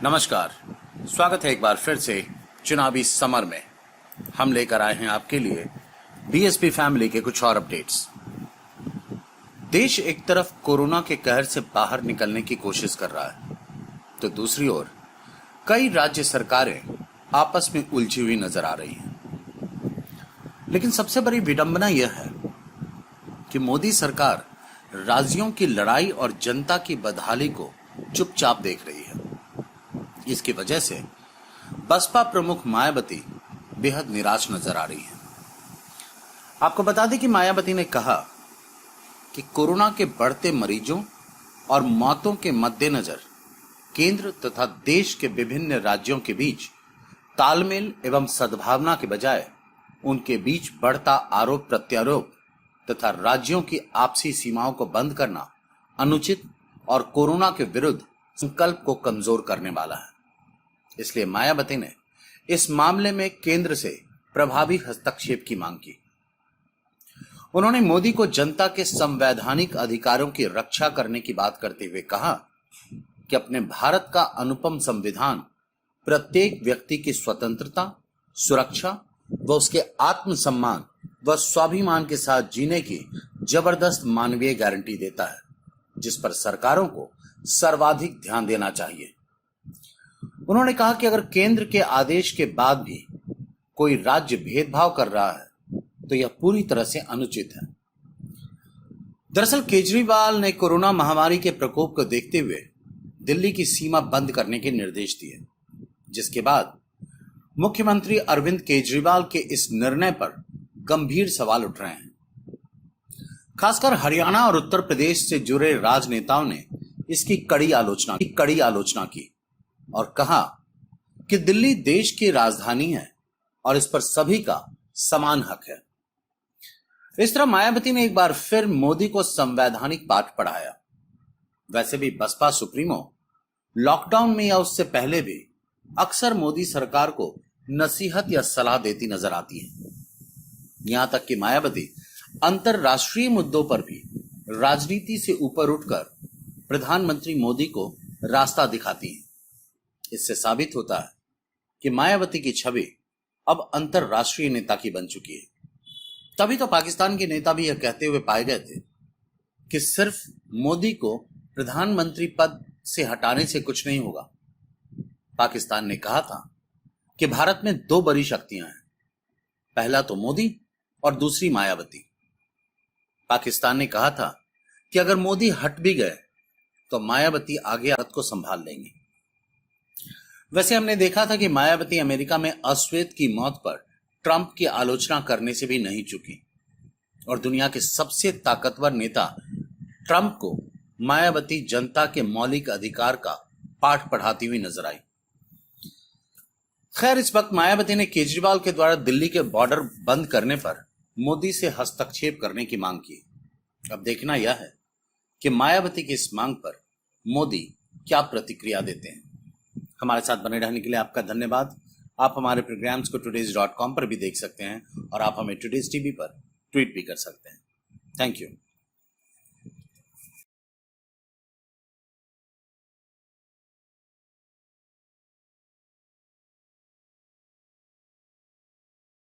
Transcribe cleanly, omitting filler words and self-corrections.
नमस्कार, स्वागत है एक बार फिर से चुनावी समर में। हम लेकर आए हैं आपके लिए बीएसपी फैमिली के कुछ और अपडेट्स। देश एक तरफ कोरोना के कहर से बाहर निकलने की कोशिश कर रहा है, तो दूसरी ओर कई राज्य सरकारें आपस में उलझी हुई नजर आ रही हैं। लेकिन सबसे बड़ी विडंबना यह है कि मोदी सरकार राज्यों की लड़ाई और जनता की बदहाली को चुपचाप देख रही है। इसकी वजह से बसपा प्रमुख मायावती बेहद निराश नजर आ रही है। आपको बता दें कि मायावती ने कहा कि कोरोना के बढ़ते मरीजों और मौतों के मद्देनजर केंद्र तथा देश के विभिन्न राज्यों के बीच तालमेल एवं सद्भावना के बजाय उनके बीच बढ़ता आरोप प्रत्यारोप तथा राज्यों की आपसी सीमाओं को बंद करना अनुचित और कोरोना के विरुद्ध संकल्प को कमजोर करने वाला है। इसलिए मायावती ने इस मामले में केंद्र से प्रभावी हस्तक्षेप की मांग की। उन्होंने मोदी को जनता के संवैधानिक अधिकारों की रक्षा करने की बात करते हुए कहा कि अपने भारत का अनुपम संविधान प्रत्येक व्यक्ति की स्वतंत्रता, सुरक्षा व उसके आत्मसम्मान व स्वाभिमान के साथ जीने की जबरदस्त मानवीय गारंटी देता है, जिस पर सरकारों को सर्वाधिक ध्यान देना चाहिए। उन्होंने कहा कि अगर केंद्र के आदेश के बाद भी कोई राज्य भेदभाव कर रहा है तो यह पूरी तरह से अनुचित है। दरअसल केजरीवाल ने कोरोना महामारी के प्रकोप को देखते हुए दिल्ली की सीमा बंद करने के निर्देश दिए, जिसके बाद मुख्यमंत्री अरविंद केजरीवाल के इस निर्णय पर गंभीर सवाल उठ रहे हैं। खासकर हरियाणा और उत्तर प्रदेश से जुड़े राजनेताओं ने इसकी कड़ी आलोचना की और कहा कि दिल्ली देश की राजधानी है और इस पर सभी का समान हक है। इस तरह मायावती ने एक बार फिर मोदी को संवैधानिक पाठ पढ़ाया। वैसे भी बसपा सुप्रीमो लॉकडाउन में या उससे पहले भी अक्सर मोदी सरकार को नसीहत या सलाह देती नजर आती है। यहां तक कि मायावती अंतरराष्ट्रीय मुद्दों पर भी राजनीति से ऊपर उठकर प्रधानमंत्री मोदी को रास्ता दिखाती हैं। इससे साबित होता है कि मायावती की छवि अब अंतरराष्ट्रीय नेता की बन चुकी है। तभी तो पाकिस्तान के नेता भी यह कहते हुए पाए गए थे कि सिर्फ मोदी को प्रधानमंत्री पद से हटाने से कुछ नहीं होगा। पाकिस्तान ने कहा था कि भारत में दो बड़ी शक्तियां हैं, पहला तो मोदी और दूसरी मायावती। पाकिस्तान ने कहा था कि अगर मोदी हट भी गए तो मायावती आगे भारत को संभाल लेंगी। वैसे हमने देखा था कि मायावती अमेरिका में अश्वेत की मौत पर ट्रंप की आलोचना करने से भी नहीं चुकी और दुनिया के सबसे ताकतवर नेता ट्रंप को मायावती जनता के मौलिक अधिकार का पाठ पढ़ाती हुई नजर आई। खैर, इस वक्त मायावती ने केजरीवाल के द्वारा दिल्ली के बॉर्डर बंद करने पर मोदी से हस्तक्षेप करने की मांग की। अब देखना यह है कि मायावती की इस मांग पर मोदी क्या प्रतिक्रिया देते हैं। हमारे साथ बने रहने के लिए आपका धन्यवाद। आप हमारे प्रोग्राम्स को today's.com पर भी देख सकते हैं और आप हमें टुडेज टीवी पर ट्वीट भी कर सकते हैं। Thank you.